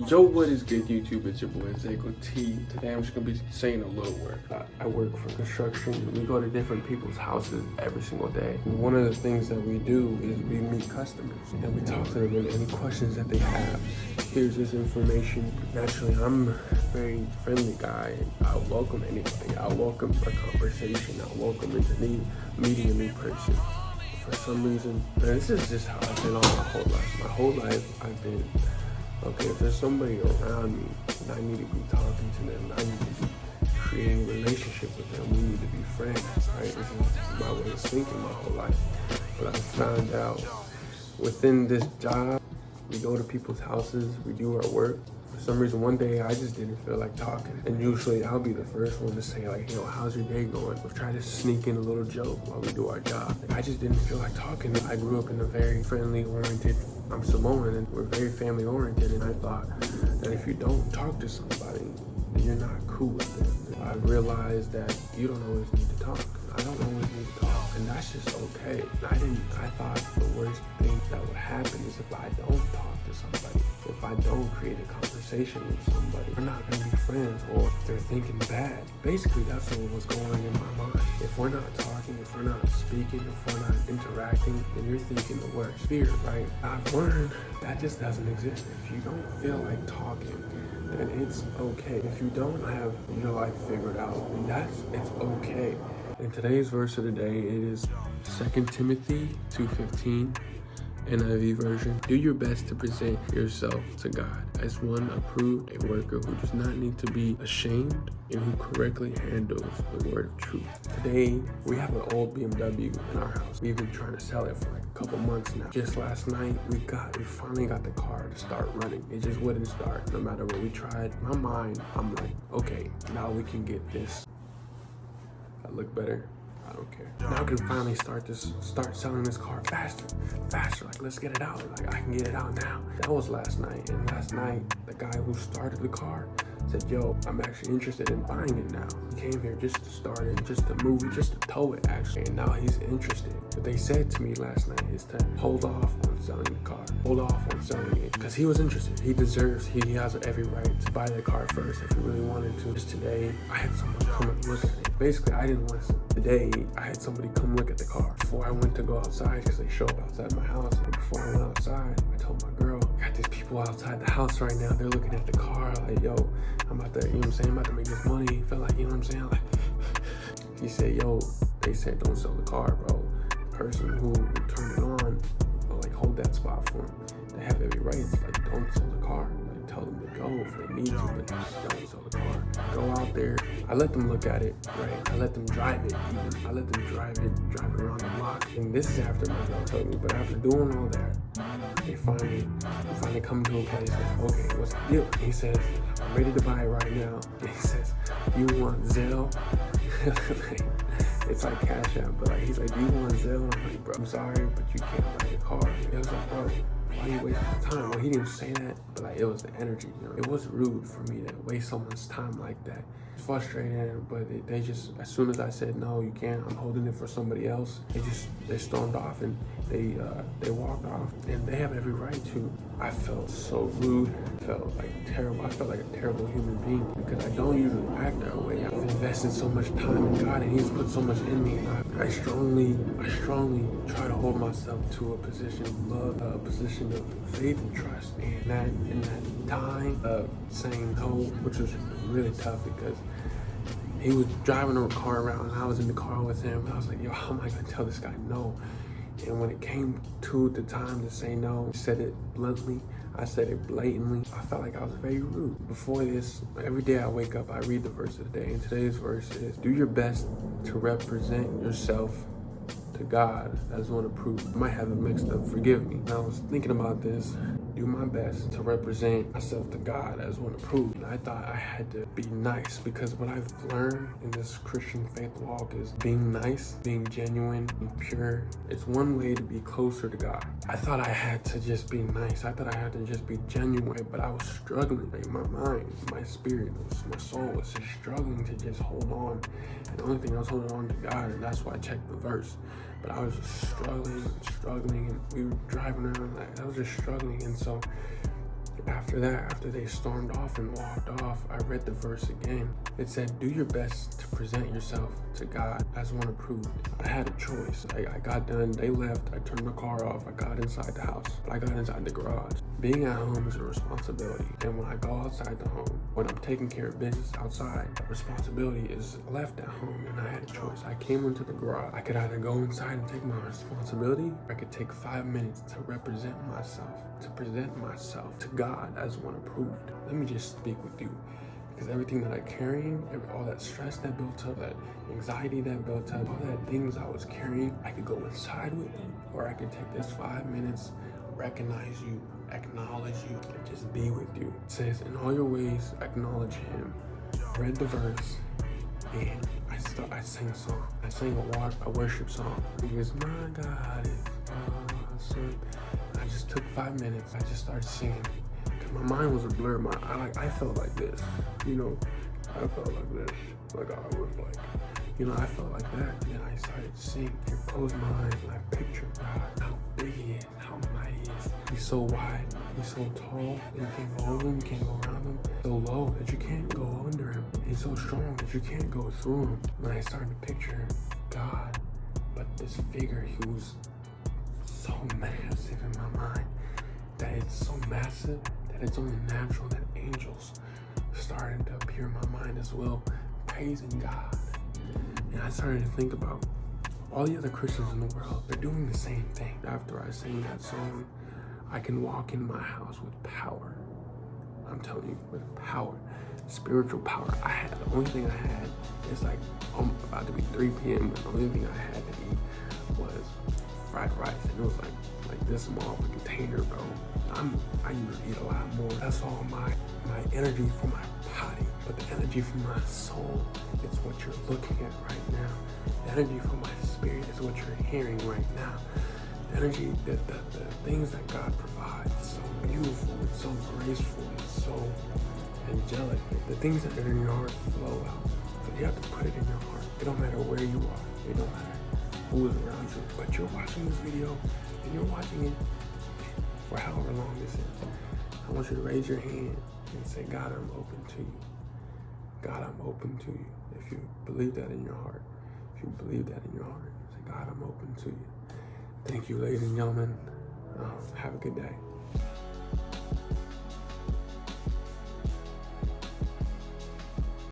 Joe, what is good, YouTube? It's your boy Zako T. Today I'm just gonna be saying a little word. I work for construction. We go to different people's houses every single day. And one of the things that we do is we meet customers and we talk to them and any questions that they have. Here's this information. Naturally, I'm a very friendly guy and I'll welcome anybody. I'll welcome a conversation. I'll welcome into meeting a new person. For some reason, this is just how I've been all my whole life. My whole life I've been, okay, if there's somebody around me and I need to be talking to them, I need to be creating a relationship with them, we need to be friends, right? This is my way of thinking my whole life. But I found out within this job, we go to people's houses, we do our work. For some reason, one day I just didn't feel like talking. And usually I'll be the first one to say like, how's your day going? We'll try to sneak in a little joke while we do our job. I just didn't feel like talking. I grew up in a very friendly oriented, I'm Samoan and we're very family oriented. And I thought that if you don't talk to somebody, then you're not cool with them. I realized that you don't always need to talk. I don't always need to talk, and that's just okay. I thought the worst thing that would happen is if I don't talk to somebody, if I don't create a conversation with somebody, we're not gonna be friends, or they're thinking bad. Basically, that's what was going on in my mind. If we're not talking, if we're not speaking, if we're not interacting, then you're thinking the worst. Fear, right? I've learned that just doesn't exist. If you don't feel like talking, then it's okay. If you don't have your life figured out, then it's okay. In today's verse of the day, it is 2 Timothy 2:15, NIV version. Do your best to present yourself to God as one approved, a worker who does not need to be ashamed and who correctly handles the word of truth. Today, we have an old BMW in our house. We've been trying to sell it for like a couple months now. Just last night, we finally got the car to start running. It just wouldn't start no matter what we tried. In my mind, I'm like, okay, now we can get this. I look better. I don't care. Now I can finally start selling this car faster. Like, let's get it out. Like, I can get it out now. That was last night. And last night, the guy who started the car said, yo, I'm actually interested in buying it now. He came here just to start it, just to move it, just to tow it, actually. And now he's interested. What they said to me last night is to hold off on selling the car. Hold off on selling it. Because he was interested. He has every right to buy the car first if he really wanted to. Just today, I had someone come and look at it. Basically, I didn't want to. Today, I had somebody come look at the car. Before I went to go outside, because they show up outside my house. And before I went outside, I told my girl, got these people outside the house right now. They're looking at the car like, yo, I'm about to, I'm about to make this money. Feel like, Like, he said, yo, they said don't sell the car, bro. The person who turned it on, like, hold that spot for them. They have every right. It's like, don't sell the car. Like, tell them to go if they need to, but don't sell the car. Go out there. I let them look at it, right? I let them drive it even. I let them drive it around the block. And this is after my girl told me, but after doing all that, they finally come to a place like, okay, what's the deal? He says, I'm ready to buy it right now. And he says, you want Zelle? It's like Cash App, but like, he's like, do you want Zelle? I'm like, bro, I'm sorry, but you can't buy the car. He was like, bro, why are you wasting my time? Well, he didn't say that, but like, it was the energy, It was rude for me to waste someone's time like that. It's frustrating, but they just, as soon as I said, no, you can't, I'm holding it for somebody else, they stormed off and they walked off, and they have every right to. I felt so rude. I felt like terrible. I felt like a terrible human being because I don't usually act that way. I've invested so much time in God, and He's put so much in me. And I strongly try to hold myself to a position of love, a position of faith and trust. And in that time of saying no, which was really tough because he was driving a car around and I was in the car with him. And I was like, yo, how am I gonna tell this guy no? And when it came to the time to say no, I said it bluntly. I said it blatantly. I felt like I was very rude. Before this, every day I wake up, I read the verse of the day. And today's verse is, do your best to represent yourself to God as one approved. I might have it mixed up, forgive me. And I was thinking about this, do my best to represent myself to God as one approved. And I thought I had to be nice because what I've learned in this Christian faith walk is being nice, being genuine, being pure. It's one way to be closer to God. I thought I had to just be nice. I thought I had to just be genuine, but I was struggling. Like, my mind, my spirit, my soul was just struggling to just hold on. And the only thing I was holding on to God, and that's why I checked the verse. But I was just struggling, and we were driving around, like, I was just struggling. And so After that, after they stormed off and walked off, I read the verse again. It said, do your best to present yourself to God as one approved. I had a choice. I got done, they left, I turned the car off, I got inside the house, I got inside the garage. Being at home is a responsibility. And when I go outside the home, when I'm taking care of business outside, that responsibility is left at home, and I had a choice. I came into the garage. I could either go inside and take my responsibility, or I could take 5 minutes to represent myself, to present myself to God as one approved. Let me just speak with you, because everything that I'm carrying, all that stress that built up, that anxiety that built up, all that things I was carrying, I could go inside with you, or I could take this 5 minutes, recognize you, acknowledge you, and just be with you. It says, in all your ways, acknowledge him. Read the verse, and I sang a song. I sang a worship song. Because my God is awesome. I just took 5 minutes. I just started singing. Cause my mind was a blur. I felt like this. I felt like this. Like I was like, I felt like that. And then I started singing and closed my eyes and I pictured God, how big he is, how mighty he is. He's so wide, he's so tall that you can't go over him, you can't go around him. So low that you can't go under him. He's so strong that you can't go through him. When I started to picture God, but this figure, he was so massive in my mind, that it's so massive that it's only natural that angels started to appear in my mind as well, praising God. And I started to think about all the other Christians in the world. They're doing the same thing. After I sing that song, I can walk in my house with power. I'm telling you, with power, spiritual power. The only thing I had is like about to be 3 p.m. but the only thing I had to eat was fried rice, and it was like this small of a container, bro. I usually eat a lot more. That's all my energy for my body, but the energy for my soul is what you're looking at right now. The energy for my spirit is what you're hearing right now. The energy, the things that God provides, it's so beautiful, it's so graceful, it's so angelic. The things that are in your heart flow out. So you have to put it in your heart. It don't matter where you are. It don't matter who is around you. But you're watching this video, and you're watching it for however long this is. I want you to raise your hand and say, God, I'm open to you. God, I'm open to you. If you believe that in your heart, say, God, I'm open to you. Thank you, ladies and gentlemen. Have a good day.